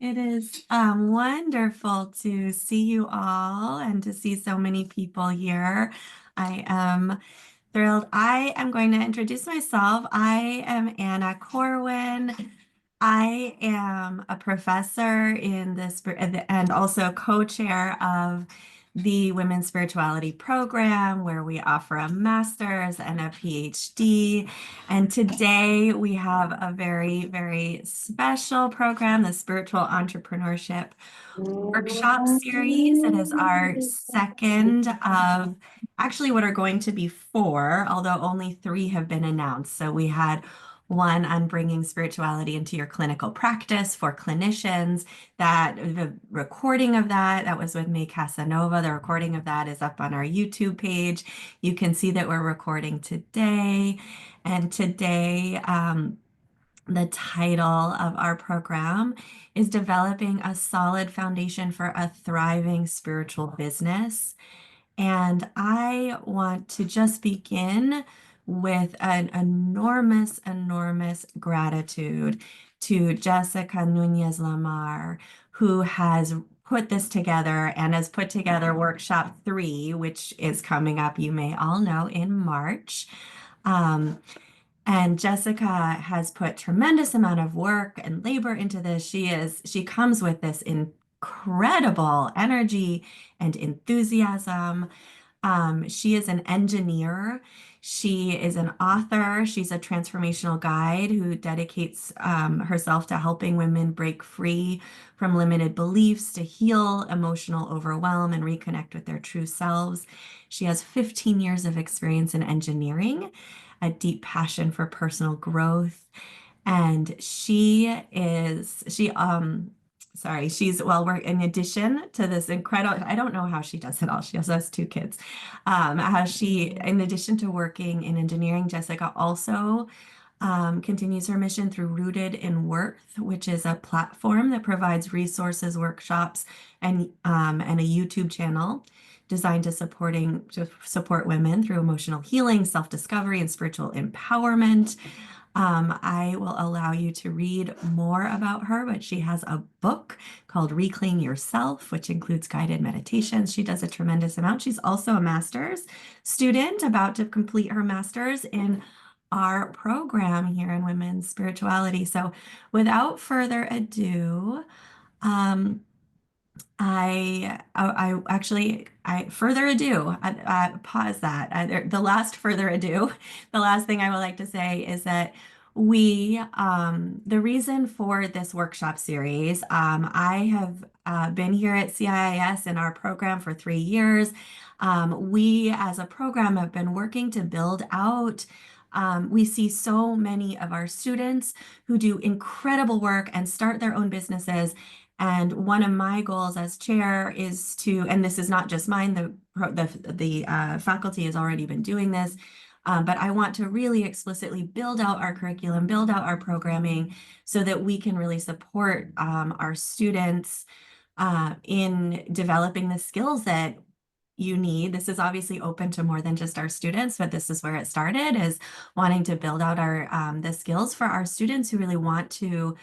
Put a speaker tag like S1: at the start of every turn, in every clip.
S1: It is wonderful to see you all and to see so many people here. I am thrilled. I am going to introduce myself. I am Anna Corwin. I am a professor in this and also co-chair of the Women's Spirituality Program, where we offer a master's and a PhD. And today we have a very, very special program, the Spiritual Entrepreneurship Workshop Series. It is our second of actually what are going to be four, although only three have been announced. So we had one on bringing spirituality into your clinical practice for clinicians. That the recording of that was with May Casanova. The recording of that is up on our YouTube page. You can see that we're recording today. And today, the title of our program is Developing a Solid Foundation for a Thriving Spiritual Business. And I want to just begin with an enormous, enormous gratitude to Jessica Nuñez-LaMarre, who has put this together and has put together Workshop 3, which is coming up, you may all know, in March. And Jessica has put tremendous amount of work and labor into this. She comes with this incredible energy and enthusiasm. She is an engineer. She is an author. She's a transformational guide who dedicates herself to helping women break free from limited beliefs, to heal emotional overwhelm and reconnect with their true selves. She has 15 years of experience in engineering, a deep passion for personal growth. And we're in addition to this incredible, I don't know how she does it all. She also has two kids. In addition to working in engineering, Jessica also continues her mission through Rooted in Worth, which is a platform that provides resources, workshops, and a YouTube channel designed to support women through emotional healing, self-discovery, and spiritual empowerment. I will allow you to read more about her, but she has a book called Reclaim Yourself, which includes guided meditations. She does a tremendous amount. She's also a master's student, about to complete her master's in our program here in Women's Spirituality. So without further ado, um, further ado, pause that. The last further ado, the last thing I would like to say is that the reason for this workshop series, I have been here at CIIS in our program for 3 years. We as a program have been working to build out. We see so many of our students who do incredible work and start their own businesses. And one of my goals as chair is to, and this is not just mine, the faculty has already been doing this, but I want to really explicitly build out our curriculum, build out our programming so that we can really support our students in developing the skills that you need. This is obviously open to more than just our students, but this is where it started, is wanting to build out the skills for our students who really want to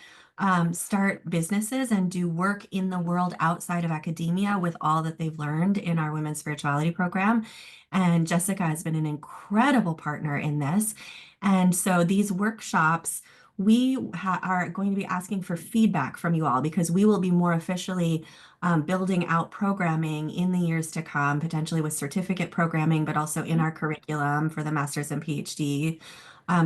S1: start businesses and do work in the world outside of academia with all that they've learned in our Women's Spirituality Program. And Jessica has been an incredible partner in this. And so these workshops, we are going to be asking for feedback from you all, because we will be more officially building out programming in the years to come, potentially with certificate programming, but also in our curriculum for the master's and PhD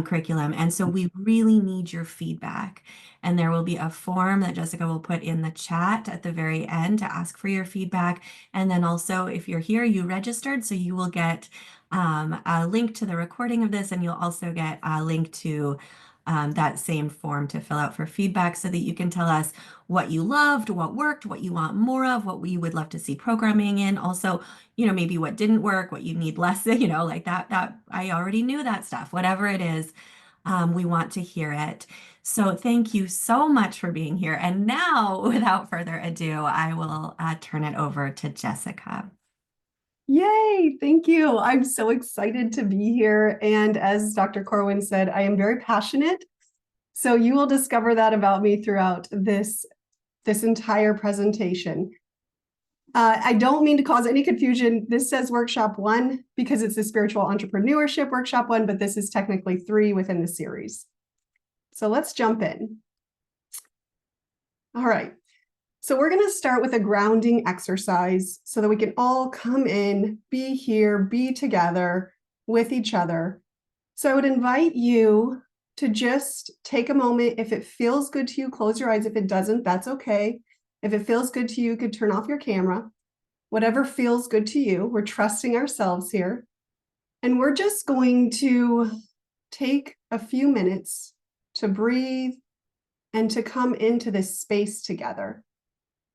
S1: curriculum. And so we really need your feedback. And there will be a form that Jessica will put in the chat at the very end to ask for your feedback. And then also, if you're here, you registered, so you will get a link to the recording of this, and you'll also get a link to that same form to fill out for feedback, so that you can tell us what you loved, what worked, what you want more of, what we would love to see programming in. Also, maybe what didn't work, what you need less, like that I already knew that stuff. Whatever it is, we want to hear it. So thank you so much for being here. And now, without further ado, I will turn it over to Jessica.
S2: Yay, thank you. I'm so excited to be here. And as Dr. Corwin said, I am very passionate. So you will discover that about me throughout this this entire presentation. I don't mean to cause any confusion. This says workshop 1 because it's the spiritual entrepreneurship workshop 1, but this is technically 3 within the series. So let's jump in. All right. So we're going to start with a grounding exercise so that we can all come in, be here, be together with each other. So I would invite you to just take a moment. If it feels good to you, close your eyes. If it doesn't, that's okay. If it feels good to you, you could turn off your camera. Whatever feels good to you, we're trusting ourselves here. And we're just going to take a few minutes to breathe and to come into this space together.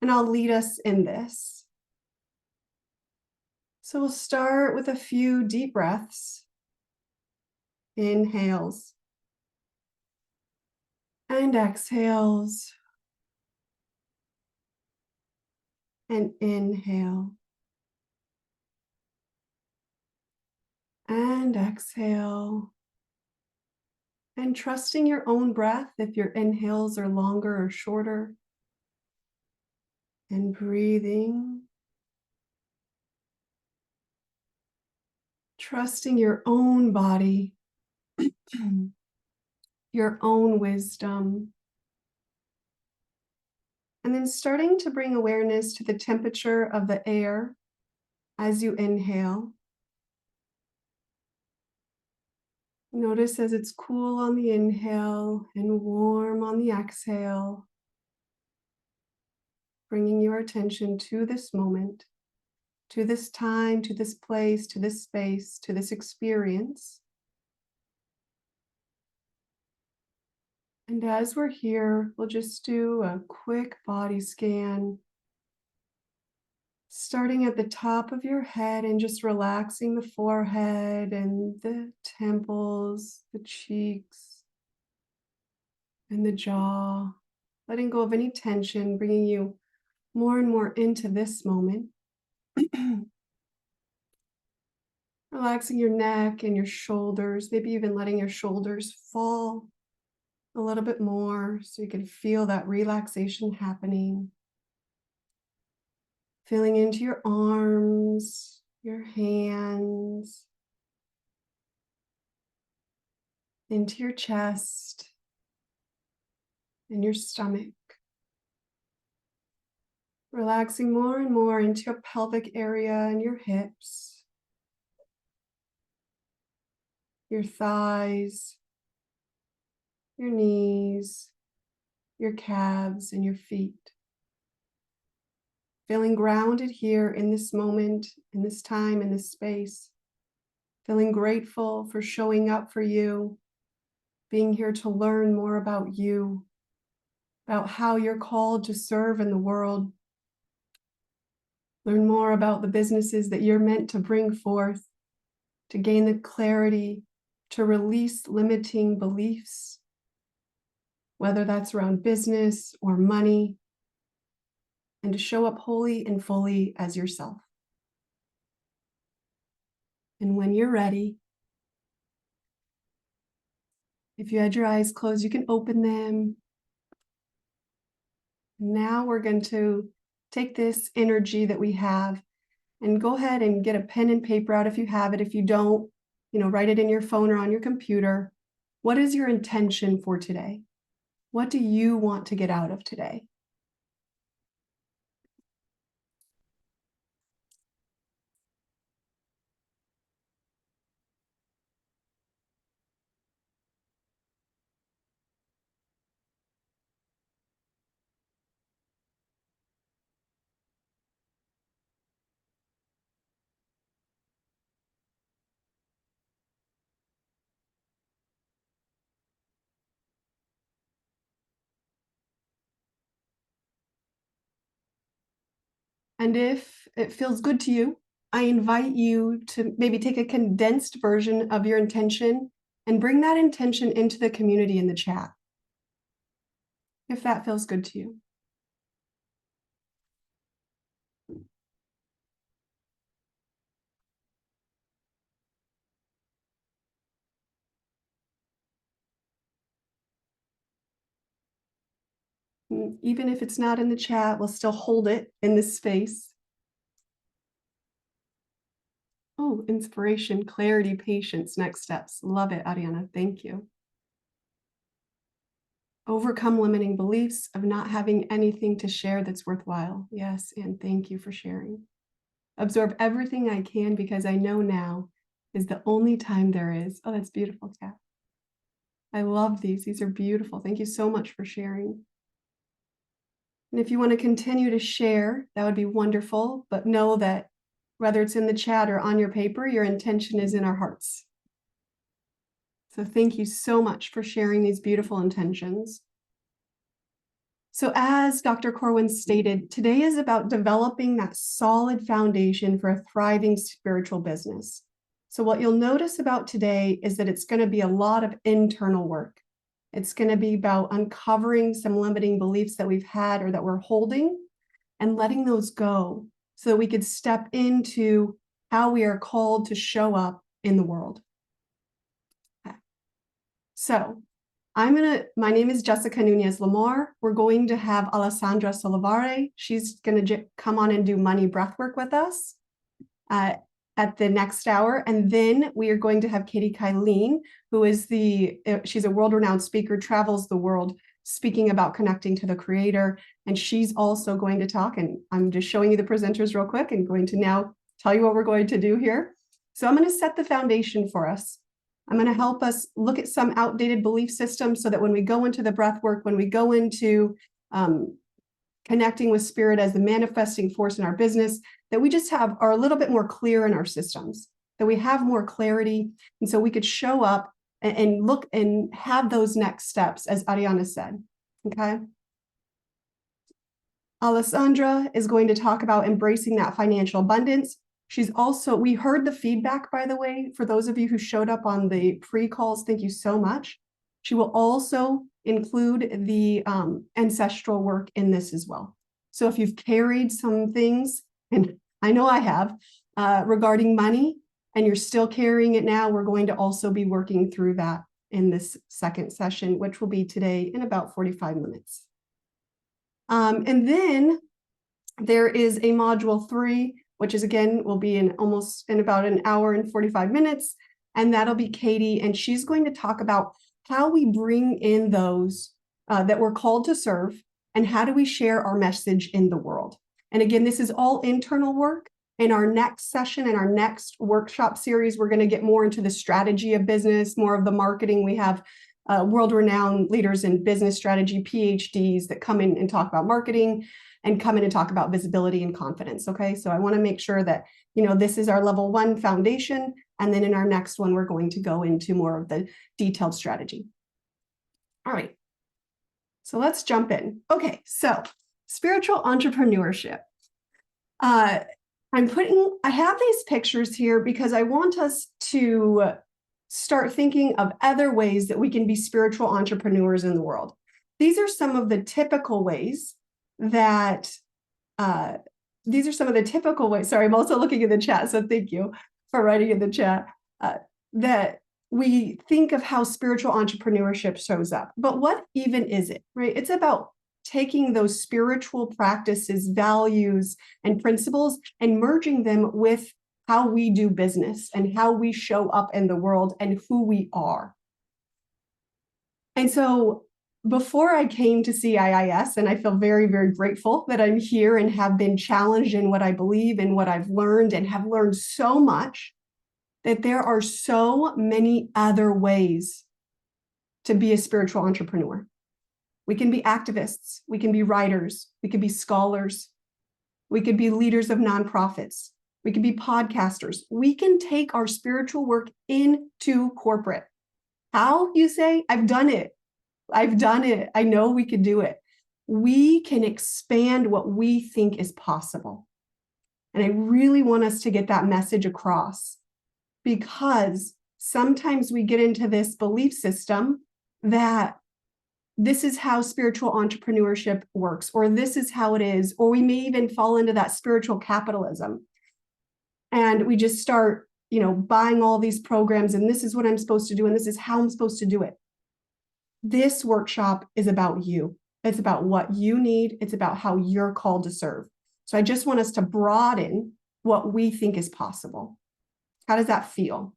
S2: And I'll lead us in this. So we'll start with a few deep breaths. Inhales and exhales. And inhale. And exhale. And trusting your own breath if your inhales are longer or shorter. And breathing. Trusting your own body, your own wisdom. And then starting to bring awareness to the temperature of the air as you inhale. Notice as it's cool on the inhale and warm on the exhale, bringing your attention to this moment, to this time, to this place, to this space, to this experience. And as we're here, we'll just do a quick body scan, starting at the top of your head and just relaxing the forehead and the temples, the cheeks, and the jaw, letting go of any tension, bringing you more and more into this moment. Relaxing your neck and your shoulders, maybe even letting your shoulders fall a little bit more so you can feel that relaxation happening. Feeling into your arms, your hands, into your chest and your stomach. Relaxing more and more into your pelvic area and your hips, your thighs, your knees, your calves, and your feet. Feeling grounded here in this moment, in this time, in this space. Feeling grateful for showing up for you, being here to learn more about you, about how you're called to serve in the world. Learn more about the businesses that you're meant to bring forth, to gain the clarity, to release limiting beliefs, whether that's around business or money, and to show up wholly and fully as yourself. And when you're ready, if you had your eyes closed, you can open them. Now we're going to take this energy that we have and go ahead and get a pen and paper out if you have it. If you don't, write it in your phone or on your computer. What is your intention for today? What do you want to get out of today? And if it feels good to you, I invite you to maybe take a condensed version of your intention and bring that intention into the community in the chat, if that feels good to you. Even if it's not in the chat, we'll still hold it in this space. Oh, inspiration, clarity, patience, next steps. Love it, Ariana. Thank you. Overcome limiting beliefs of not having anything to share that's worthwhile. Yes, and thank you for sharing. Absorb everything I can because I know now is the only time there is. Oh, that's beautiful, Kat. I love these. These are beautiful. Thank you so much for sharing. And if you want to continue to share, that would be wonderful. But know that whether it's in the chat or on your paper, your intention is in our hearts. So thank you so much for sharing these beautiful intentions. So as Dr. Corwin stated, today is about developing that solid foundation for a thriving spiritual business. So what you'll notice about today is that it's going to be a lot of internal work. It's going to be about uncovering some limiting beliefs that we've had or that we're holding and letting those go so that we could step into how we are called to show up in the world. Okay. So my name is Jessica Nuñez-LaMarre. We're going to have Alessandra Solavare. She's going to come on and do money breathwork with us at the next hour. And then we are going to have Katie Kylene, who is she's a world-renowned speaker, travels the world, speaking about connecting to the creator. And she's also going to talk, and I'm just showing you the presenters real quick and going to now tell you what we're going to do here. So I'm going to set the foundation for us. I'm going to help us look at some outdated belief systems so that when we go into the breath work, when we go into connecting with spirit as the manifesting force in our business, that we just are a little bit more clear in our systems, that we have more clarity. And so we could show up and look and have those next steps, as Ariana said, okay? Alessandra is going to talk about embracing that financial abundance. We heard the feedback, by the way, for those of you who showed up on the pre-calls, thank you so much. She will also include the ancestral work in this as well. So if you've carried some things, and I know I have, regarding money, and you're still carrying it now, we're going to also be working through that in this second session, which will be today in about 45 minutes. And then there is a module 3, which is again, will be in about an hour and 45 minutes. And that'll be Katie. And she's going to talk about how we bring in those that we're called to serve and how do we share our message in the world. And again, this is all internal work. In our next session, in our next workshop series, we're going to get more into the strategy of business, more of the marketing. We have world-renowned leaders in business strategy, PhDs that come in and talk about marketing and come in and talk about visibility and confidence, okay? So I want to make sure that, this is our level 1 foundation, and then in our next one, we're going to go into more of the detailed strategy. All right, so let's jump in. Okay, so spiritual entrepreneurship. I have these pictures here because I want us to start thinking of other ways that we can be spiritual entrepreneurs in the world. These are some of the typical ways that, sorry, I'm also looking in the chat, so thank you for writing in the chat, that we think of how spiritual entrepreneurship shows up. But what even is it, right? It's about taking those spiritual practices, values, and principles and merging them with how we do business and how we show up in the world and who we are. And so before I came to CIIS, and I feel very, very grateful that I'm here and have been challenged in what I believe and what I've learned and have learned so much, that there are so many other ways to be a spiritual entrepreneur. We can be activists, we can be writers, we can be scholars, we could be leaders of nonprofits, we can be podcasters. We can take our spiritual work into corporate. How, you say? I've done it. I know we could do it. We can expand what we think is possible. And I really want us to get that message across, because sometimes we get into this belief system that this is how spiritual entrepreneurship works, or this is how it is, or we may even fall into that spiritual capitalism. And we just start, buying all these programs, and this is what I'm supposed to do, and this is how I'm supposed to do it. This workshop is about you. It's about what you need. It's about how you're called to serve. So I just want us to broaden what we think is possible. How does that feel?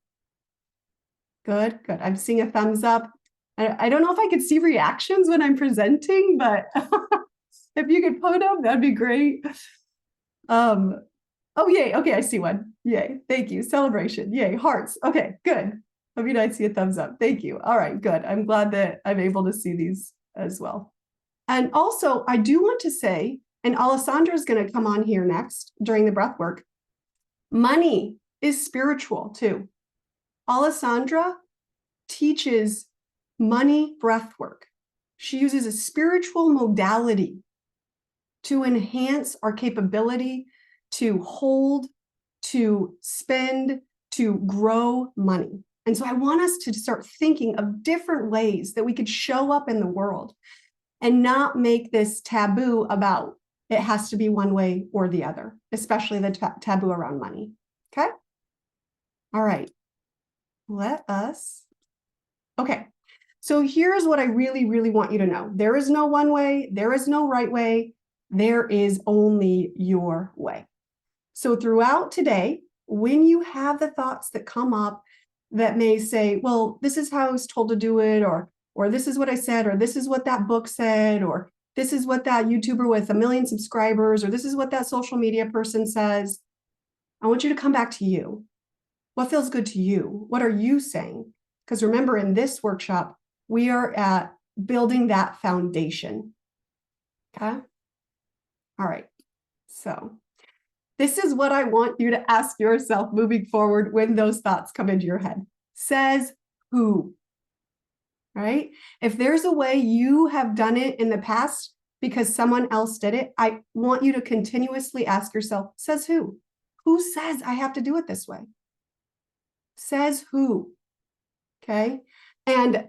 S2: Good, good. I'm seeing a thumbs up. I don't know if I could see reactions when I'm presenting, but if you could put them, that'd be great. Oh, yay. Okay, I see one. Yay. Thank you. Celebration. Yay. Hearts. Okay, good. I mean, I see a thumbs up. Thank you. All right, good. I'm glad that I'm able to see these as well. And also, I do want to say, and Alessandra is going to come on here next during the breath work, money is spiritual too. Alessandra teaches money breath work. She uses a spiritual modality to enhance our capability to hold, to spend, to grow money. And so I want us to start thinking of different ways that we could show up in the world and not make this taboo about it has to be one way or the other, especially the taboo around money. Okay? All right. Okay. So here's what I really, really want you to know. There is no one way. There is no right way. There is only your way. So throughout today, when you have the thoughts that come up that may say, well, this is how I was told to do it, or this is what I said, or this is what that book said, or this is what that YouTuber with 1 million subscribers, or this is what that social media person says, I want you to come back to you. What feels good to you? What are you saying? Because remember, in this workshop, we are at building that foundation. Okay? All right. So this is what I want you to ask yourself moving forward when those thoughts come into your head. Says who? Right? If there's a way you have done it in the past because someone else did it, I want you to continuously ask yourself, says who? Who says I have to do it this way? Says who? Okay. And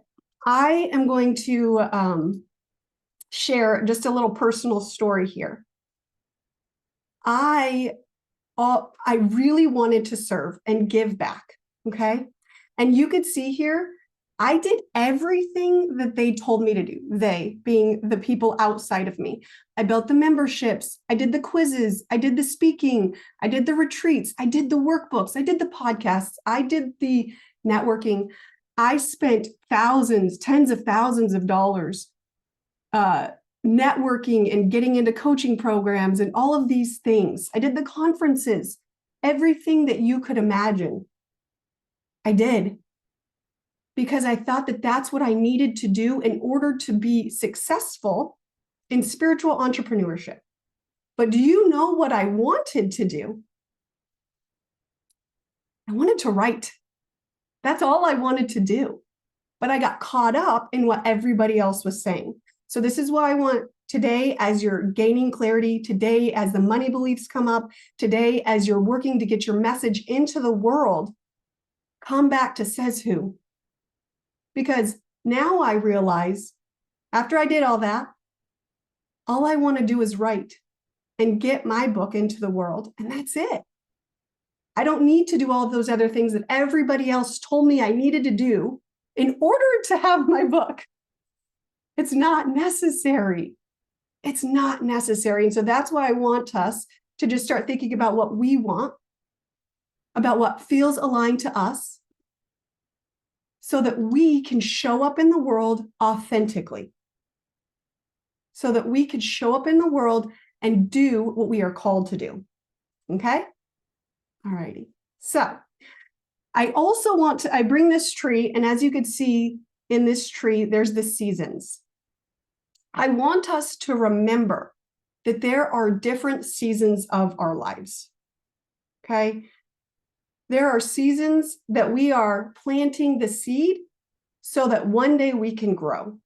S2: I am going to share just a little personal story here. I really wanted to serve and give back. Okay. And you could see here, I did everything that they told me to do, they being the people outside of me. I built the memberships, I did the quizzes, I did the speaking, I did the retreats, I did the workbooks, I did the podcasts, I did the networking. I spent thousands, tens of thousands of dollars networking and getting into coaching programs and all of these things. I did the conferences, everything that you could imagine. I did. Because I thought that that's what I needed to do in order to be successful in spiritual entrepreneurship. But do you know what I wanted to do? I wanted to write. That's all I wanted to do. But I got caught up in what everybody else was saying. So this is why I want today, as you're gaining clarity, today, as the money beliefs come up, today, as you're working to get your message into the world, come back to says who. Because now I realize, after I did all that, all I want to do is write and get my book into the world, and that's it. I don't need to do all of those other things that everybody else told me I needed to do in order to have my book. It's not necessary. It's not necessary. And so that's why I want us to just start thinking about what we want, about what feels aligned to us, so that we can show up in the world authentically. So that we could show up in the world and do what we are called to do. Okay? All righty. So I also want to, I bring this tree, and as you can see in this tree, there's the seasons. I want us to remember that there are different seasons of our lives. Okay? There are seasons that we are planting the seed so that one day we can grow.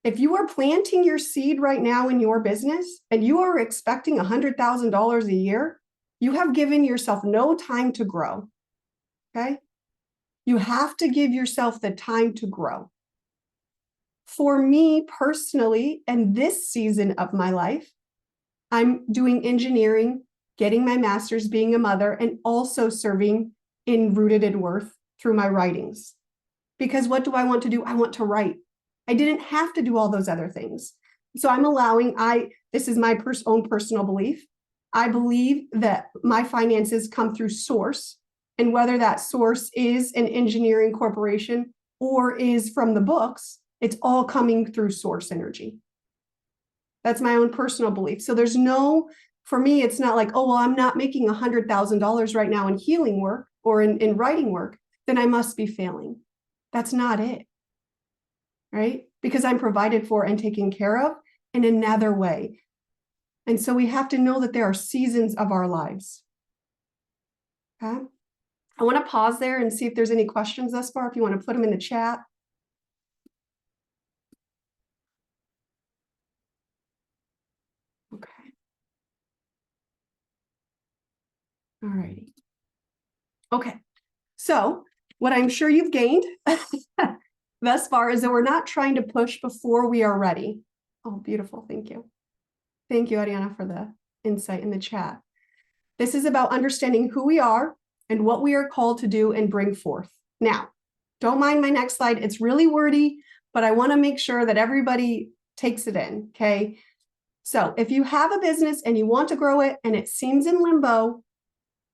S2: If you are planting your seed right now in your business and you are expecting $100,000 a year, you have given yourself no time to grow. Okay? You have to give yourself the time to grow. For me personally, in this season of my life, I'm doing engineering, getting my master's, being a mother, and also serving in Rooted in Worth through my writings. Because what do I want to do? I want to write. I didn't have to do all those other things. So I'm allowing, this is my own personal belief. I believe that my finances come through source, and whether that source is an engineering corporation or is from the books, it's all coming through source energy. That's my own personal belief. So there's no, for me, it's not like, oh, well, I'm not making $100,000 right now in healing work or in writing work, then I must be failing. That's not it, right? Because I'm provided for and taken care of in another way. And so we have to know that there are seasons of our lives. Okay. I want to pause there and see if there's any questions thus far, if you want to put them in the chat. Okay. All righty. Okay. So what I'm sure you've gained thus far is that we're not trying to push before we are ready. Oh, beautiful. Thank you. Thank you, Ariana, for the insight in the chat. This is about understanding who we are and what we are called to do and bring forth. Now, don't mind my next slide. It's really wordy, but I want to make sure that everybody takes it in, okay? So if you have a business and you want to grow it and it seems in limbo,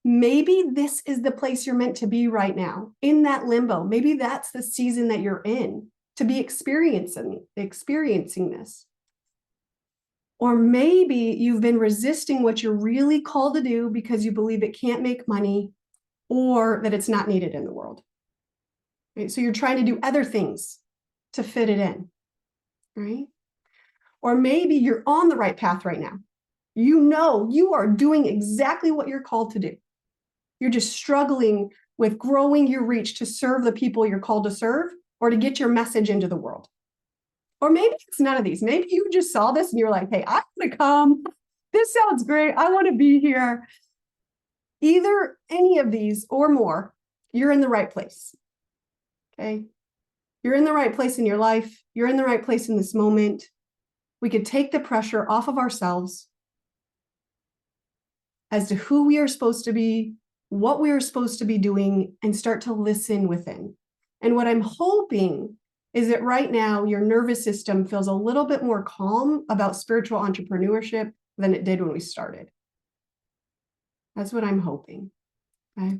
S2: maybe this is the place you're meant to be right now, in that limbo. Maybe that's the season that you're in, to be experiencing this. Or maybe you've been resisting what you're really called to do because you believe it can't make money or that it's not needed in the world. Right? So you're trying to do other things to fit it in, right? Or maybe you're on the right path right now. You know you are doing exactly what you're called to do. You're just struggling with growing your reach to serve the people you're called to serve or to get your message into the world. Or maybe it's none of these. Maybe you just saw this and you're like, hey, I want to come. This sounds great. I want to be here. Either any of these or more, you're in the right place. Okay. You're in the right place in your life. You're in the right place in this moment. We could take the pressure off of ourselves as to who we are supposed to be, what we are supposed to be doing, and start to listen within. And what I'm hoping is that right now your nervous system feels a little bit more calm about spiritual entrepreneurship than it did when we started. That's what I'm hoping. Okay.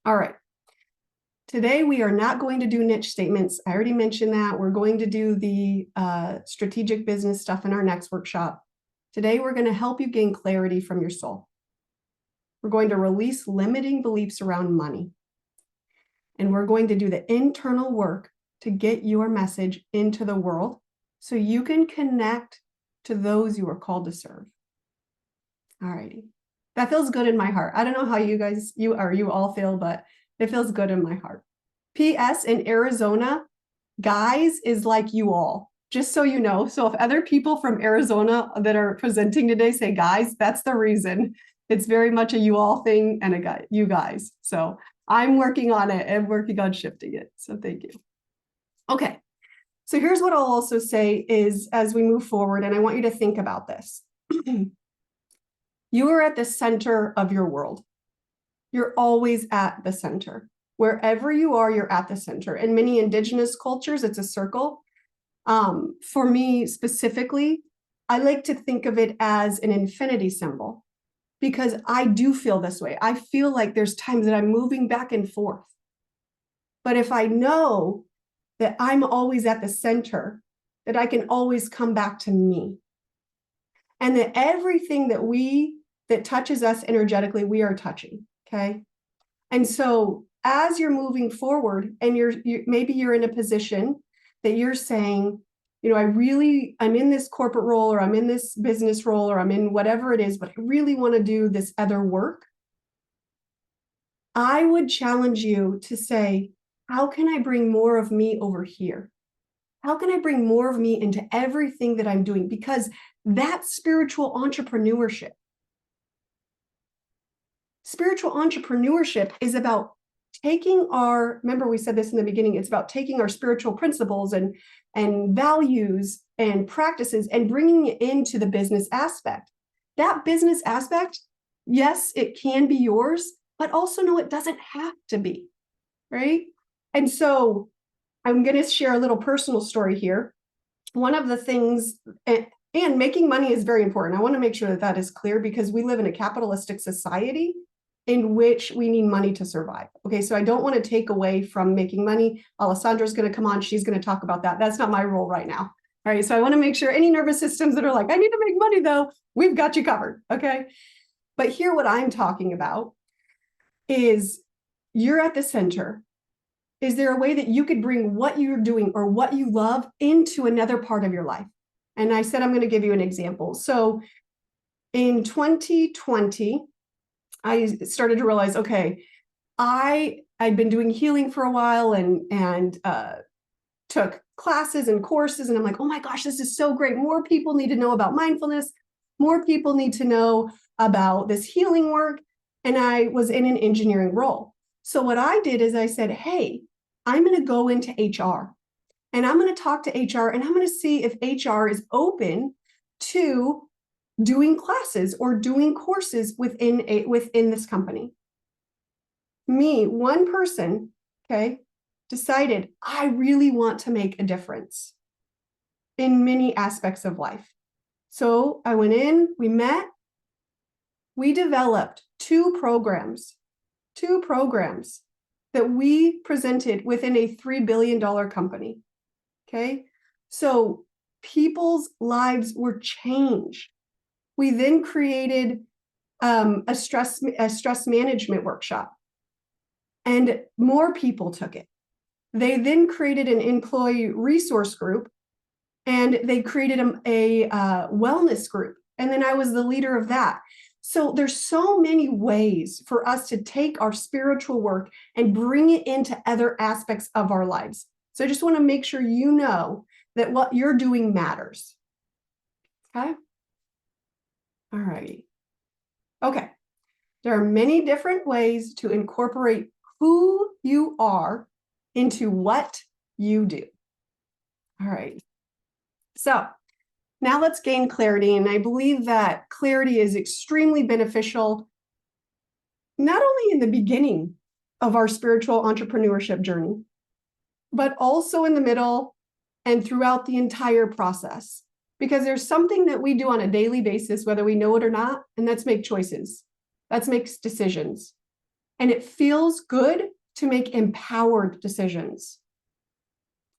S2: All right. Today, we are not going to do niche statements. I already mentioned that. We're going to do the strategic business stuff in our next workshop. Today, we're going to help you gain clarity from your soul. We're going to release limiting beliefs around money. And we're going to do the internal work to get your message into the world so you can connect to those you are called to serve. All righty. That feels good in my heart. I don't know how you all feel, but it feels good in my heart. P.S. in Arizona, guys is like you all, just so you know. So if other people from Arizona that are presenting today say guys, that's the reason. It's very much a you all thing and a guy, you guys. So I'm working on it and working on shifting it. So thank you. Okay. So here's what I'll also say is as we move forward, and I want you to think about this. You are at the center of your world. You're always at the center. Wherever you are, you're at the center. In many indigenous cultures, it's a circle. For me specifically, I like to think of it as an infinity symbol because I do feel this way. I feel like there's times that I'm moving back and forth. But if I know that I'm always at the center, that I can always come back to me. And that everything that touches us energetically, we are touching, okay? And so as you're moving forward and maybe you're in a position that you're saying, you know, I'm in this corporate role or I'm in this business role or I'm in whatever it is, but I really want to do this other work. I would challenge you to say, how can I bring more of me over here? How can I bring more of me into everything that I'm doing? Because that's spiritual entrepreneurship. Spiritual entrepreneurship is about remember we said this in the beginning, it's about taking our spiritual principles and values and practices and bringing it into the business aspect. That business aspect, yes, it can be yours, but also no, it doesn't have to be, right? And so I'm going to share a little personal story here. one of the things, and making money is very important. I want to make sure that that is clear, because we live in a capitalistic society in which we need money to survive. Okay, so I don't want to take away from making money. Alessandra's going to come on. She's going to talk about that. That's not my role right now. All right, so I want to make sure any nervous systems that are like, I need to make money though, we've got you covered. Okay, but here what I'm talking about is you're at the center. Is there a way that you could bring what you're doing or what you love into another part of your life? And I said, I'm going to give you an example. So in 2020, I started to realize, okay, I'd been doing healing for a while and took classes and courses, and I'm like, oh my gosh, this is so great. More people need to know about mindfulness. More people need to know about this healing work. And I was in an engineering role. So what I did is I said, hey, I'm going to go into HR, and I'm going to talk to HR, and I'm going to see if HR is open to doing classes or doing courses within this company. Me, one person, okay, decided I really want to make a difference in many aspects of life. So I went in, we met, we developed two programs that we presented within a $3 billion company. Okay, so people's lives were changed. We then created a stress management workshop, and more people took it. They then created an employee resource group, and they created a wellness group. And then I was the leader of that. So there's so many ways for us to take our spiritual work and bring it into other aspects of our lives. So I just want to make sure you know that what you're doing matters. Okay. All righty. Okay. There are many different ways to incorporate who you are into what you do. All right. So now let's gain clarity. And I believe that clarity is extremely beneficial, not only in the beginning of our spiritual entrepreneurship journey, but also in the middle and throughout the entire process. Because there's something that we do on a daily basis, whether we know it or not, and that's make choices. That's make decisions. And it feels good to make empowered decisions,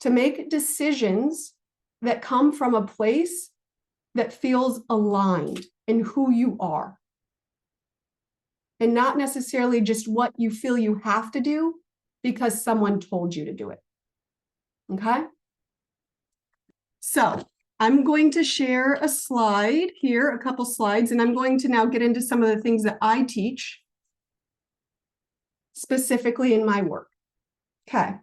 S2: to make decisions that come from a place that feels aligned in who you are, and not necessarily just what you feel you have to do because someone told you to do it. Okay? So I'm going to share a slide here, a couple slides, and I'm going to now get into some of the things that I teach specifically in my work. Okay.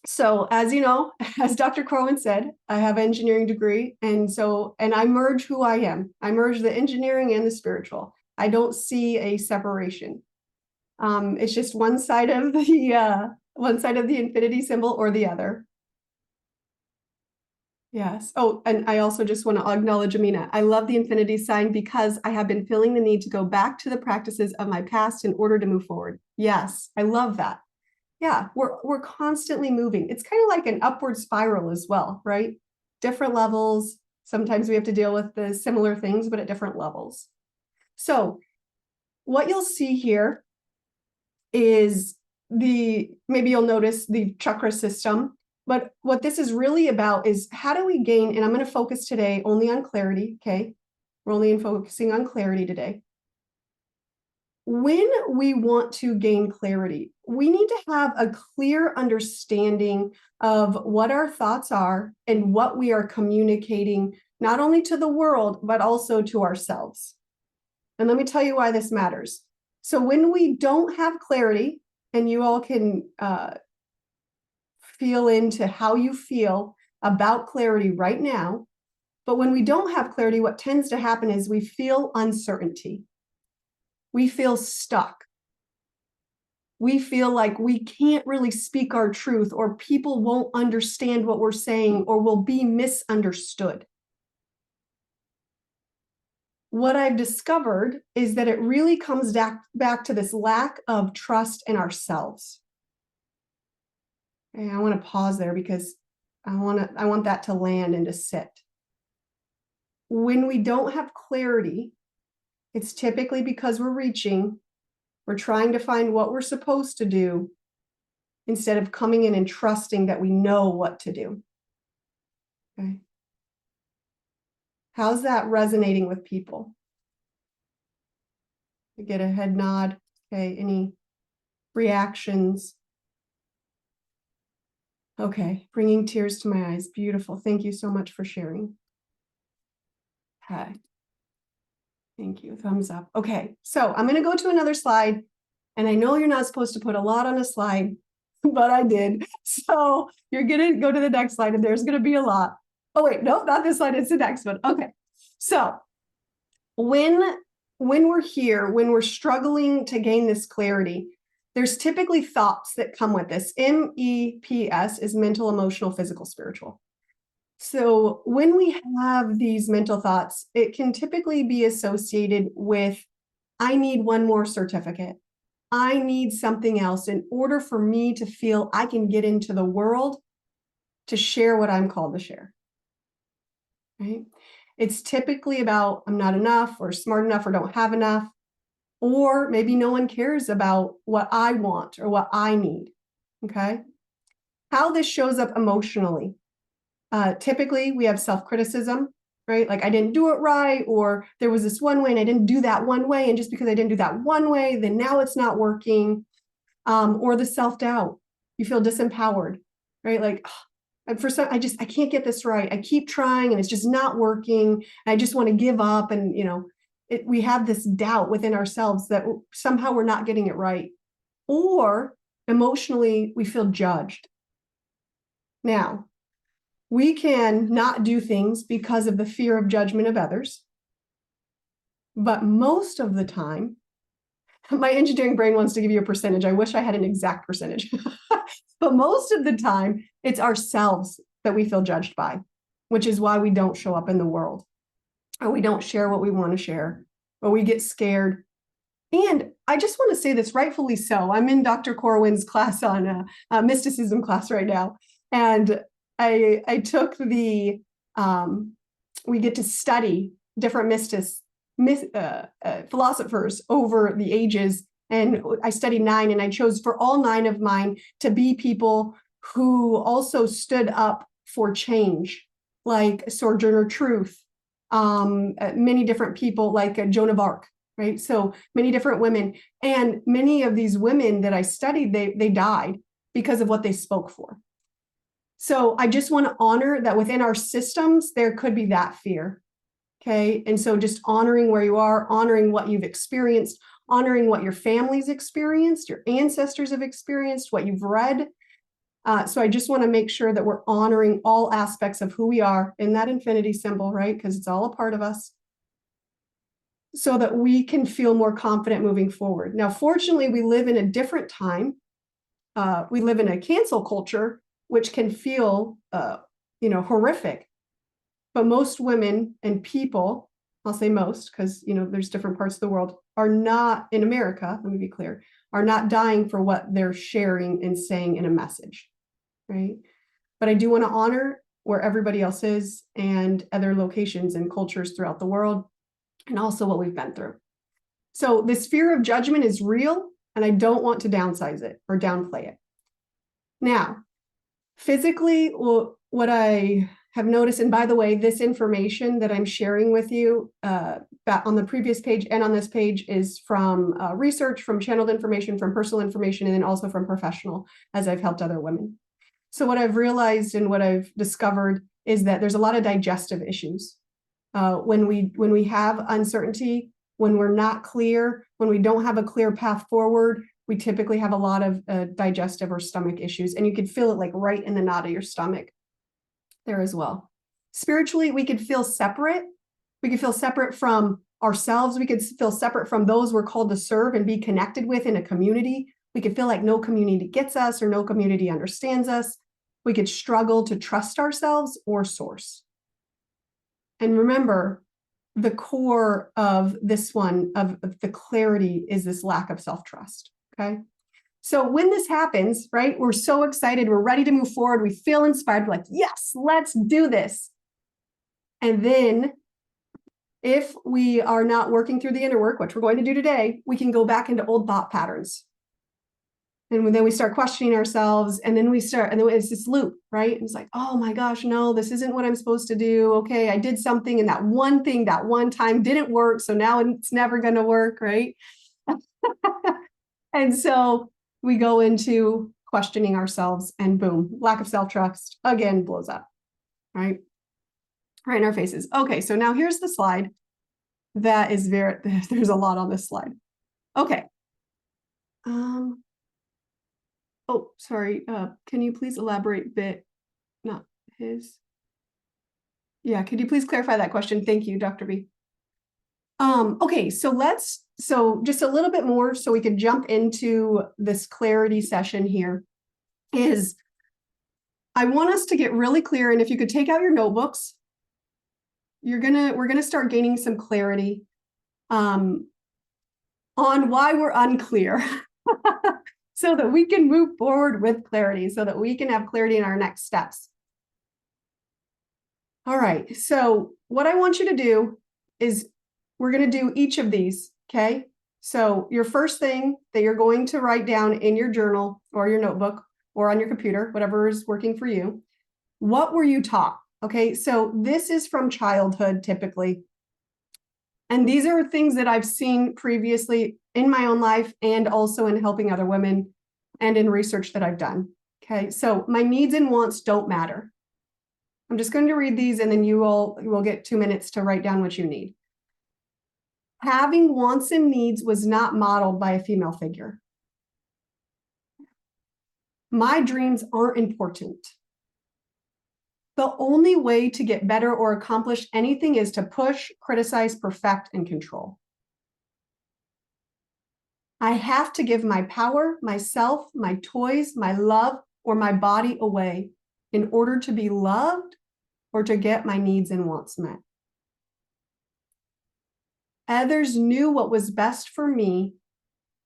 S2: So as you know, as Dr. Corwin said, I have an engineering degree. And I merge who I am. I merge the engineering and the spiritual. I don't see a separation. It's just one side of the infinity symbol or the other. Yes. Oh, and I also just want to acknowledge Amina. I love the infinity sign because I have been feeling the need to go back to the practices of my past in order to move forward. Yes, I love that. Yeah, we're constantly moving. It's kind of like an upward spiral as well, right? Different levels. Sometimes we have to deal with the similar things, but at different levels. So what you'll see here is maybe you'll notice the chakra system, but what this is really about is how do we gain, and I'm going to focus today only on clarity, okay? We're only focusing on clarity today. When we want to gain clarity, we need to have a clear understanding of what our thoughts are and what we are communicating, not only to the world, but also to ourselves. And let me tell you why this matters. So when we don't have clarity, and you all can feel into how you feel about clarity right now, but when we don't have clarity, what tends to happen is we feel uncertainty. We feel stuck. We feel like we can't really speak our truth, or people won't understand what we're saying, or will be misunderstood. What I've discovered is that it really comes back to this lack of trust in ourselves. And I want to pause there because I want that to land and to sit. When we don't have clarity, it's typically because we're trying to find what we're supposed to do instead of coming in and trusting that we know what to do. Okay. How's that resonating with people? I get a head nod. Okay. Any reactions? Okay. Bringing tears to my eyes. Beautiful. Thank you so much for sharing. Okay. Thank you. Thumbs up. Okay. So I'm going to go to another slide. And I know you're not supposed to put a lot on a slide, but I did. So you're going to go to the next slide and there's going to be a lot. Oh, wait, no, not this slide. It's the next one. Okay. So when we're here, when we're struggling to gain this clarity, there's typically thoughts that come with this. MEPS is mental, emotional, physical, spiritual. So when we have these mental thoughts, it can typically be associated with, I need one more certificate. I need something else in order for me to feel I can get into the world to share what I'm called to share. Right? It's typically about I'm not enough or smart enough or don't have enough, or maybe no one cares about what I want or what I need. Okay? How this shows up emotionally. Typically, we have self-criticism, right? Like I didn't do it right, or there was this one way and I didn't do that one way. And just because I didn't do that one way, then now it's not working. Or the self-doubt. You feel disempowered, right? Like for some, I can't get this right. I keep trying and it's just not working. I just want to give up. And, we have this doubt within ourselves that somehow we're not getting it right. Or emotionally, we feel judged. Now, we can not do things because of the fear of judgment of others. But most of the time, my engineering brain wants to give you a percentage. I wish I had an exact percentage. But most of the time, it's ourselves that we feel judged by, which is why we don't show up in the world, or we don't share what we want to share, or we get scared. And I just want to say this, rightfully so. I'm in Dr. Corwin's class on mysticism class right now. And I took we get to study different philosophers over the ages. And I studied 9, and I chose for all 9 of mine to be people who also stood up for change, like Sojourner Truth, many different people like Joan of Arc, right? So many different women. And many of these women that I studied, they died because of what they spoke for. So I just want to honor that within our systems, there could be that fear. Okay. And so just honoring where you are, honoring what you've experienced, honoring what your family's experienced, your ancestors have experienced, what you've read. So I just want to make sure that we're honoring all aspects of who we are in that infinity symbol, right? Because it's all a part of us, so that we can feel more confident moving forward. Now, fortunately, we live in a different time. We live in a cancel culture, which can feel, horrific. But most women and people, I'll say most, because, there's different parts of the world, are not in America, let me be clear, are not dying for what they're sharing and saying in a message, right? But I do want to honor where everybody else is and other locations and cultures throughout the world, and also what we've been through. So this fear of judgment is real, and I don't want to downsize it or downplay it. Now, physically, what I have noticed, and by the way, this information that I'm sharing with you on the previous page and on this page is from research, from channeled information, from personal information, and then also from professional, as I've helped other women. So what I've realized and what I've discovered is that there's a lot of digestive issues. When we have uncertainty, when we're not clear, when we don't have a clear path forward, we typically have a lot of digestive or stomach issues, and you could feel it like right in the knot of your stomach there as well. Spiritually, we could feel separate. We could feel separate from ourselves. We could feel separate from those we're called to serve and be connected with in a community. We could feel like no community gets us or no community understands us. We could struggle to trust ourselves or source. And remember, the core of this one, of the clarity, is this lack of self-trust. Okay. So when this happens, right, we're so excited, we're ready to move forward, we feel inspired, we're like, yes, let's do this. And then if we are not working through the inner work, which we're going to do today, we can go back into old thought patterns. And then we start questioning ourselves, and then it's this loop, right? And it's like, oh my gosh, no, this isn't what I'm supposed to do. Okay, I did something, and that one thing, that one time didn't work. So now it's never going to work, right? And so we go into questioning ourselves, and boom, lack of self-trust again blows up, right? Right in our faces. Okay, so now here's the slide. There's a lot on this slide. Okay. Oh, sorry. Can you please elaborate a bit? Not his. Yeah, could you please clarify that question? Thank you, Dr. B. Okay, so just a little bit more so we could jump into this clarity session here is I want us to get really clear, and if you could take out your notebooks, we're gonna start gaining some clarity on why we're unclear so that we can move forward with clarity, so that we can have clarity in our next steps. All right, so what I want you to do is we're going to do each of these, okay? So your first thing that you're going to write down in your journal or your notebook or on your computer, whatever is working for you, what were you taught? Okay, so this is from childhood typically. And these are things that I've seen previously in my own life and also in helping other women and in research that I've done. Okay, so my needs and wants don't matter. I'm just going to read these, and then you will get 2 minutes to write down what you need. Having wants and needs was not modeled by a female figure. My dreams aren't important. The only way to get better or accomplish anything is to push, criticize, perfect, and control. I have to give my power, myself, my toys, my love, or my body away in order to be loved or to get my needs and wants met. Others knew what was best for me,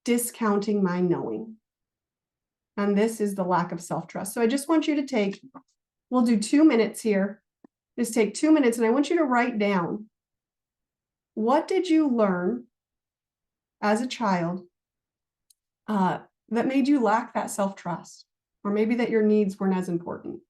S2: discounting my knowing. And this is the lack of self-trust. So I just want you to we'll do 2 minutes here. Just take 2 minutes, and I want you to write down, what did you learn as a child that made you lack that self-trust? Or maybe that your needs weren't as important.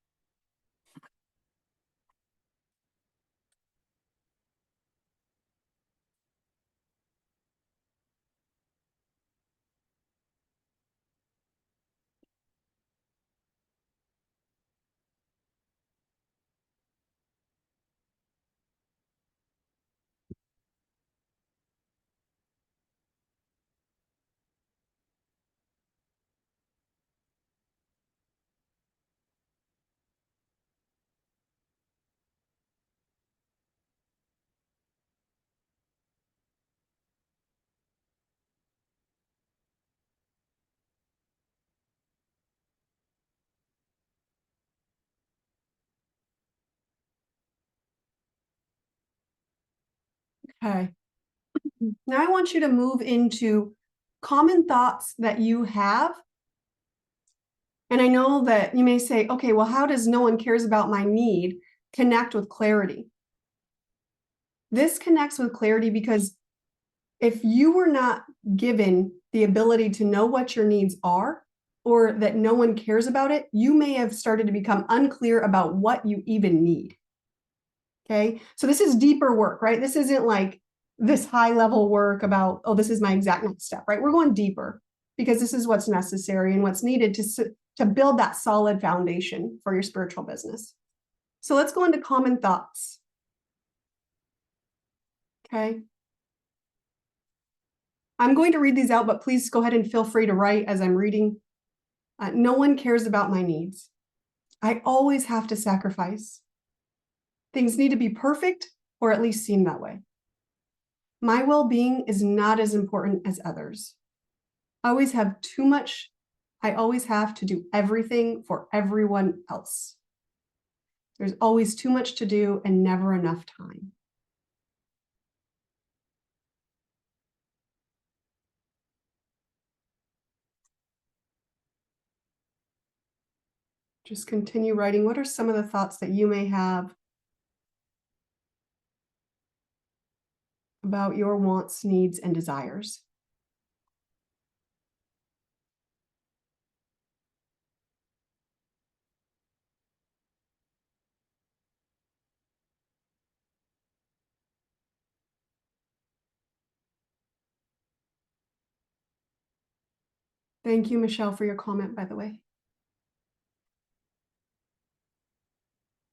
S2: Okay. Now I want you to move into common thoughts that you have. And I know that you may say, okay, well, how does no one cares about my need connect with clarity? This connects with clarity because if you were not given the ability to know what your needs are, or that no one cares about it, you may have started to become unclear about what you even need. Okay, so this is deeper work, right? This isn't like this high level work about, oh, this is my exact next step, right? We're going deeper because this is what's necessary and what's needed to build that solid foundation for your spiritual business. So let's go into common thoughts. Okay. I'm going to read these out, but please go ahead and feel free to write as I'm reading. No one cares about my needs. I always have to sacrifice. Things need to be perfect, or at least seem that way. My well-being is not as important as others. I always have too much. I always have to do everything for everyone else. There's always too much to do and never enough time. Just continue writing. What are some of the thoughts that you may have about your wants, needs, and desires? Thank you, Michelle, for your comment, by the way.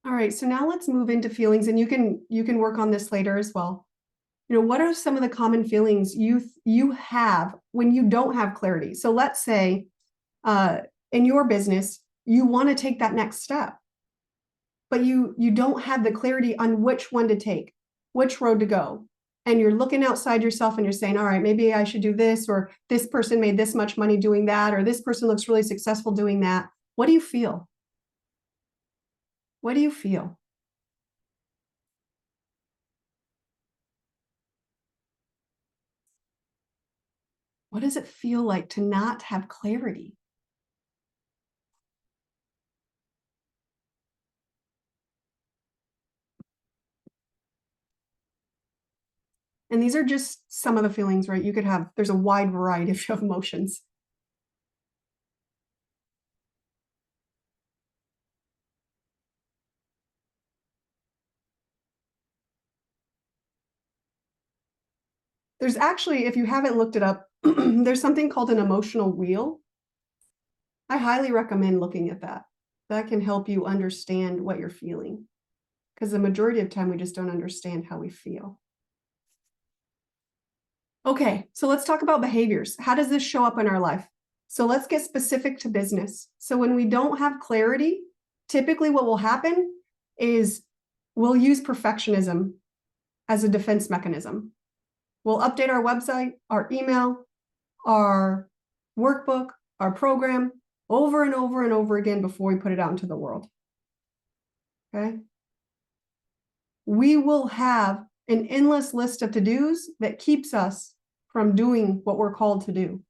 S2: All right, so now let's move into feelings, and you can work on this later as well. What are some of the common feelings you have when you don't have clarity? So let's say in your business, you want to take that next step, but you don't have the clarity on which one to take, which road to go. And you're looking outside yourself and you're saying, all right, maybe I should do this, or this person made this much money doing that, or this person looks really successful doing that. What do you feel? What do you feel? What does it feel like to not have clarity? And these are just some of the feelings, right? There's a wide variety of emotions. There's actually, if you haven't looked it up, there's something called an emotional wheel. I highly recommend looking at that. That can help you understand what you're feeling, because the majority of time we just don't understand how we feel. Okay, so let's talk about behaviors. How does this show up in our life? So let's get specific to business. So when we don't have clarity, typically what will happen is we'll use perfectionism as a defense mechanism. We'll update our website, our email, our workbook, our program over and over and over again before we put it out into the world. Okay? We will have an endless list of to-dos that keeps us from doing what we're called to do,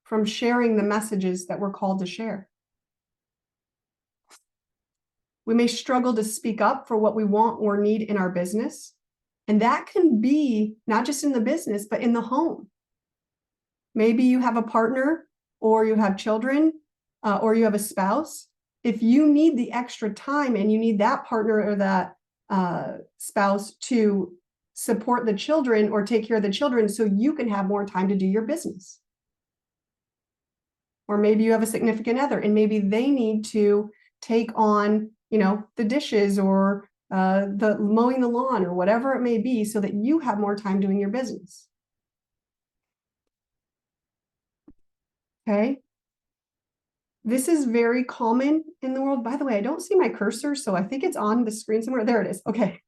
S2: from sharing the messages that we're called to share. We may struggle to speak up for what we want or need in our business. And that can be not just in the business, but in the home. Maybe you have a partner, or you have children, or you have a spouse. If you need the extra time and you need that partner or that spouse to support the children or take care of the children so you can have more time to do your business. Or maybe you have a significant other and maybe they need to take on, the dishes or the mowing the lawn or whatever it may be so that you have more time doing your business. Okay. This is very common in the world. By the way, I don't see my cursor, so I think it's on the screen somewhere. There it is. Okay.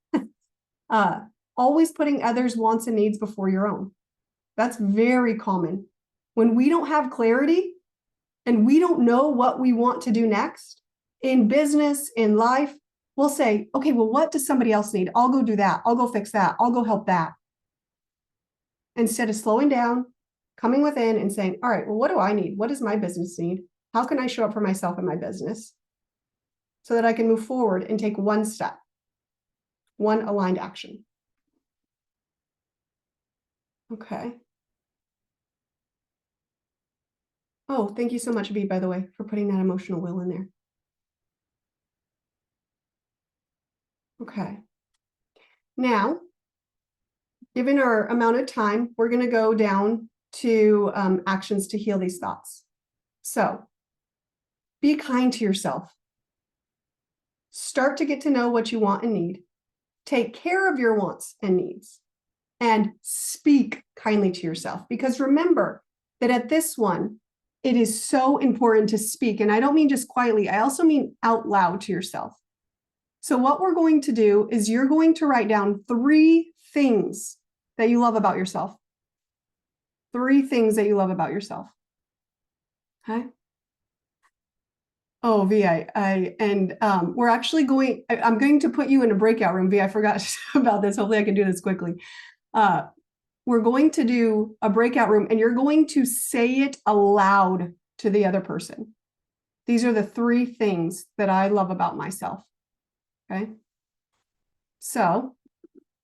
S2: Always putting others' wants and needs before your own. That's very common. When we don't have clarity and we don't know what we want to do next in business, in life, we'll say, okay, well, what does somebody else need? I'll go do that. I'll go fix that. I'll go help that. Instead of slowing down, coming within and saying, all right, well, what do I need? What does my business need? How can I show up for myself in my business so that I can move forward and take one step, one aligned action? Okay. Oh, thank you so much, V, by the way, for putting that emotional wheel in there. Okay. Now, given our amount of time, we're going to go down to actions to heal these thoughts. So be kind to yourself. Start to get to know what you want and need. Take care of your wants and needs. And speak kindly to yourself. Because remember that at this one, it is so important to speak. And I don't mean just quietly. I also mean out loud to yourself. So what we're going to do is you're going to write down 3 things that you love about yourself. 3 things that you love about yourself. Okay. Oh, V, we're actually I'm going to put you in a breakout room, V. I forgot about this. Hopefully I can do this quickly. We're going to do a breakout room and you're going to say it aloud to the other person. These are the 3 things that I love about myself. Okay. So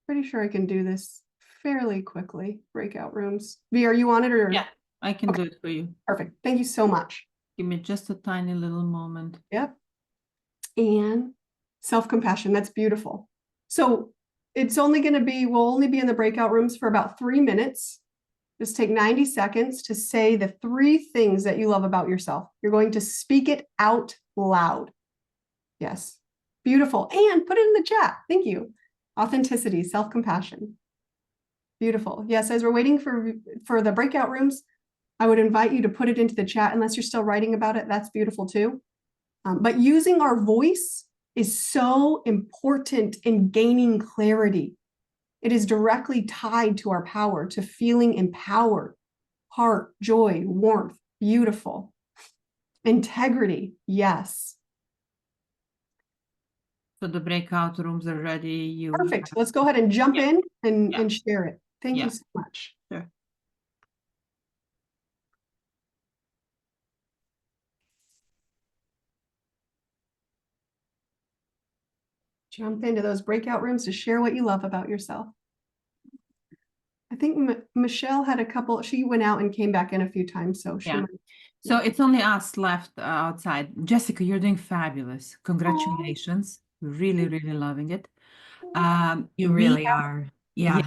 S2: pretty sure I can do this fairly quickly. Breakout rooms. V, are you on it or?
S3: Yeah, I can
S2: Okay.
S3: do it for you.
S2: Perfect. Thank you so much.
S3: Give me just a tiny little moment.
S2: Yep. And self-compassion. That's beautiful. So it's only going to be, we'll only be in the breakout rooms for about 3 minutes. Just take 90 seconds to say the 3 things that you love about yourself. You're going to speak it out loud. Yes. Beautiful. And put it in the chat. Thank you. Authenticity, self-compassion. Beautiful. Yes, as we're waiting for the breakout rooms, I would invite you to put it into the chat unless you're still writing about it. That's beautiful too. But using our voice is so important in gaining clarity. It is directly tied to our power, to feeling empowered, heart, joy, warmth, beautiful. Integrity, yes.
S3: So the breakout rooms are ready.
S2: Perfect. Let's go ahead and jump in and,
S3: Yeah.
S2: and share it. Thank
S3: Yeah.
S2: you so much.
S3: Sure.
S2: Jump into those breakout rooms to share what you love about yourself. I think Michelle had a couple, she went out and came back in a few times, so she
S3: Yeah.
S2: might.
S3: So it's only us left outside. Jessica, you're doing fabulous. Congratulations. Really, really loving it.
S1: You
S3: We
S1: really
S3: have,
S1: are. Yeah.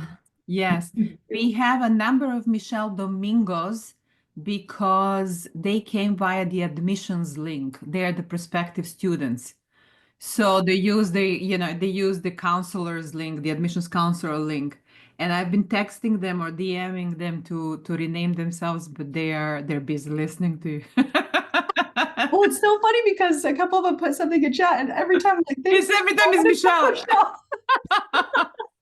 S3: yes, we have a number of Michelle Domingos because they came via the admissions link. They're the prospective students. So they use the counselor's link, the admissions counselor link. And I've been texting them or DMing them to rename themselves, but they're busy listening to you.
S2: Well, it's so funny because a couple of them put something in chat, and every time I'm like,
S3: It's every time it's Michelle.
S2: Michelle.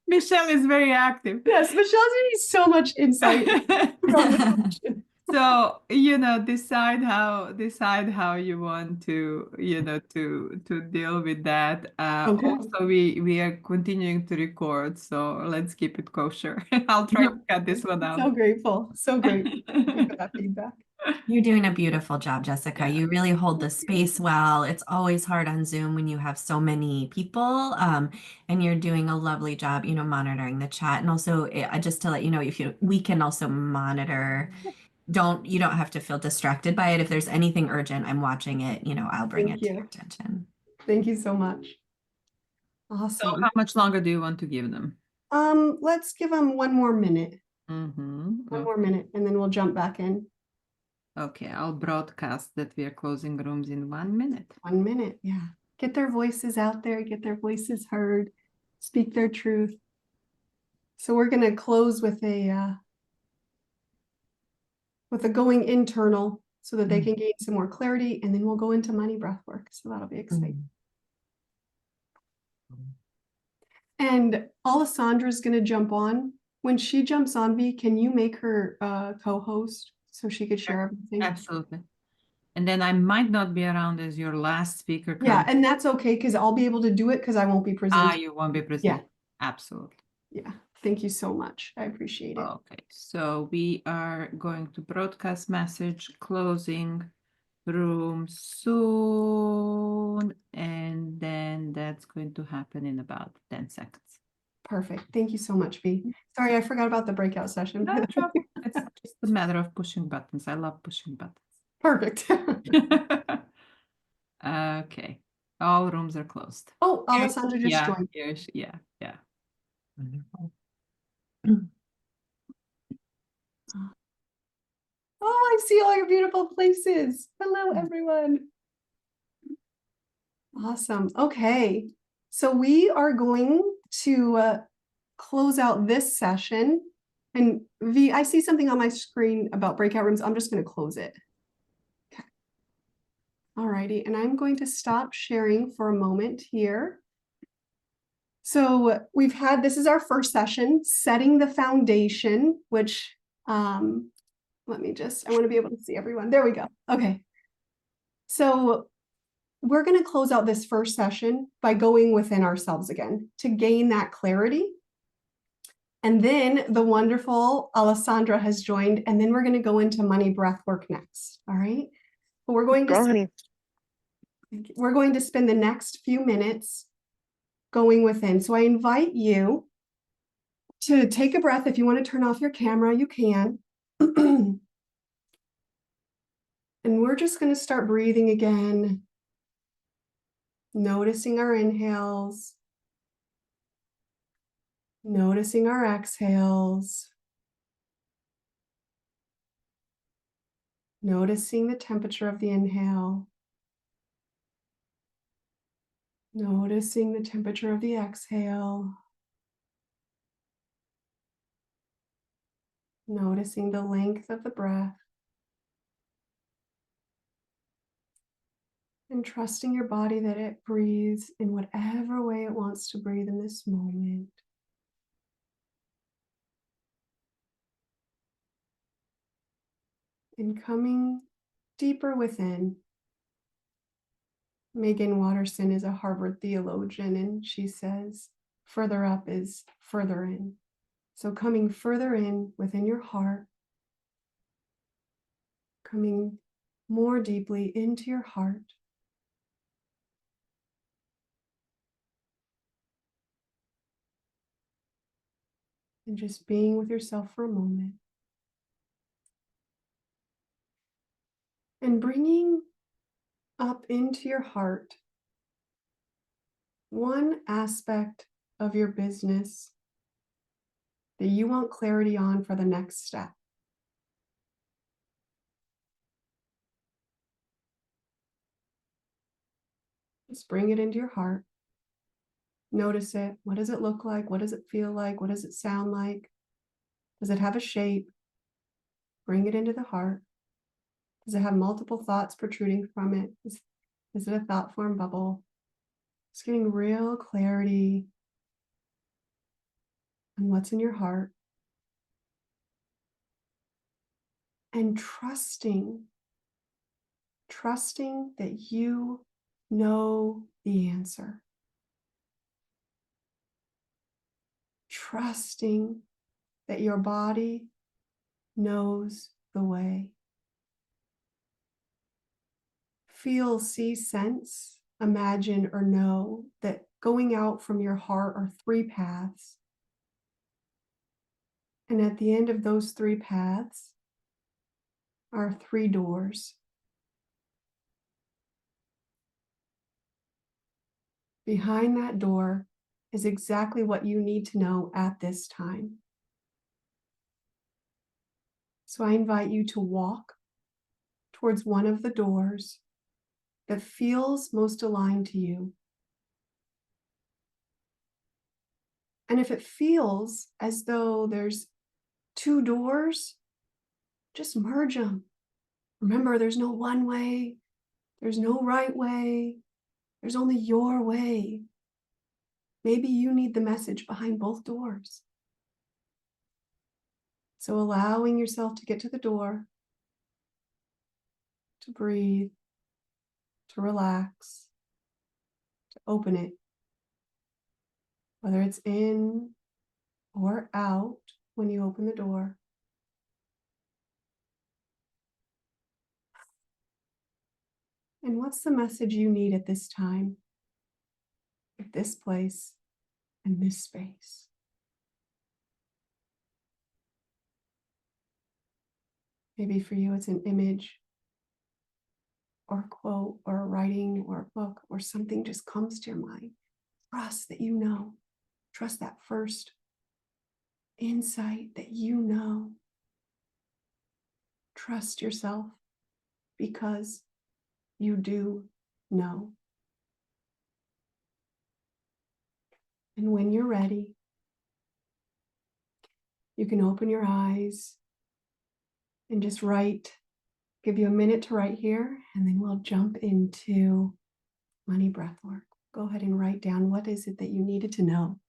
S3: Michelle is very active.
S2: Yes, Michelle's giving so much insight from this question.
S3: So, decide how you want to, to deal with that.
S2: Okay.
S3: Also, we are continuing to record, so let's keep it kosher. I'll try to cut this one out.
S2: So grateful. So grateful. Thank you for that feedback.
S1: You're doing a beautiful job, Jessica.
S3: Yeah.
S1: You really hold the space well. It's always hard on Zoom when you have so many people, and you're doing a lovely job, monitoring the chat. And also, just to let you know, we can also monitor. You don't have to feel distracted by it. If there's anything urgent, I'm watching it, I'll bring
S2: Thank
S1: it to
S2: you.
S1: your attention.
S2: Thank you so much.
S3: So
S2: Awesome.
S3: how much longer do you want to give them?
S2: Let's give them 1 more minute.
S3: Mm-hmm.
S2: 1 more minute, and then we'll jump back in.
S3: Okay, I'll broadcast that we are closing rooms in 1 minute.
S2: 1 minute, yeah. Get their voices out there, get their voices heard, speak their truth. So we're going to close with a going internal so that they can gain some more clarity, and then we'll go into money breath work. So that'll be exciting. And Alessandra's going to jump on. When she jumps on, V, can you make her co-host so she could share everything?
S3: Absolutely. And then I might not be around as your last speaker.
S2: Yeah, and that's okay because I'll be able to do it because I won't be presenting.
S3: You won't be present.
S2: Yeah.
S3: Absolutely.
S2: Yeah. Thank you so much. I appreciate it.
S3: Okay, so we are going to broadcast message closing room soon, and then that's going to happen in about 10 seconds.
S2: Perfect. Thank you so much, V. Sorry, I forgot about the breakout session.
S3: No trouble. It's just a matter of pushing buttons. I love pushing buttons.
S2: Perfect.
S3: Okay, all rooms are closed.
S2: Oh, Alessandra just joined.
S3: Yeah.
S1: Wonderful.
S2: Oh, I see all your beautiful places. Hello, everyone. Awesome. Okay. So we are going to close out this session. And V, I see something on my screen about breakout rooms. I'm just going to close it. Okay. All righty. And I'm going to stop sharing for a moment here. So this is our first session, setting the foundation, which, I want to be able to see everyone. There we go. Okay. So we're going to close out this first session by going within ourselves again to gain that clarity. And then the wonderful Alessandra has joined, and then we're going to go into money breath work next. All right. But we're going to We're going to spend the next few minutes going within. So I invite you to take a breath. If you want to turn off your camera, you can. And we're just going to start breathing again, noticing our inhales, noticing our exhales, noticing the temperature of the inhale, noticing the temperature of the exhale, noticing the length of the breath, and trusting your body that it breathes in whatever way it wants to breathe in this moment. And coming deeper within. Megan Watterson is a Harvard theologian, and she says, further up is further in. So coming further in within your heart, coming more deeply into your heart. And just being with yourself for a moment. And bringing up into your heart one aspect of your business that you want clarity on for the next step. Just bring it into your heart. Notice it. What does it look like? What does it feel like? What does it sound like? Does it have a shape? Bring it into the heart. Does it have multiple thoughts protruding from it? Is it a thought form bubble? Just getting real clarity on what's in your heart. And trusting that you know the answer. Trusting that your body knows the way. Feel, see, sense, imagine, or know that going out from your heart are 3 paths. And at the end of those 3 paths are 3 doors. Behind that door is exactly what you need to know at this time. So I invite you to walk towards one of the doors that feels most aligned to you. And if it feels as though there's 2 doors, just merge them. Remember, there's no one way, there's no right way, there's only your way. Maybe you need the message behind both doors. So allowing yourself to get to the door, to breathe, to relax, to open it, whether it's in or out when you open the door. And what's the message you need at this time, at this place, and this space? Maybe for you, it's an image or a quote or a writing or a book or something just comes to your mind. Trust that you know. Trust that first insight that you know. Trust yourself because you do know. And when you're ready, you can open your eyes and just write. Give you a minute to write here, and then we'll jump into money breath work. Go ahead and write down what is it that you needed to know.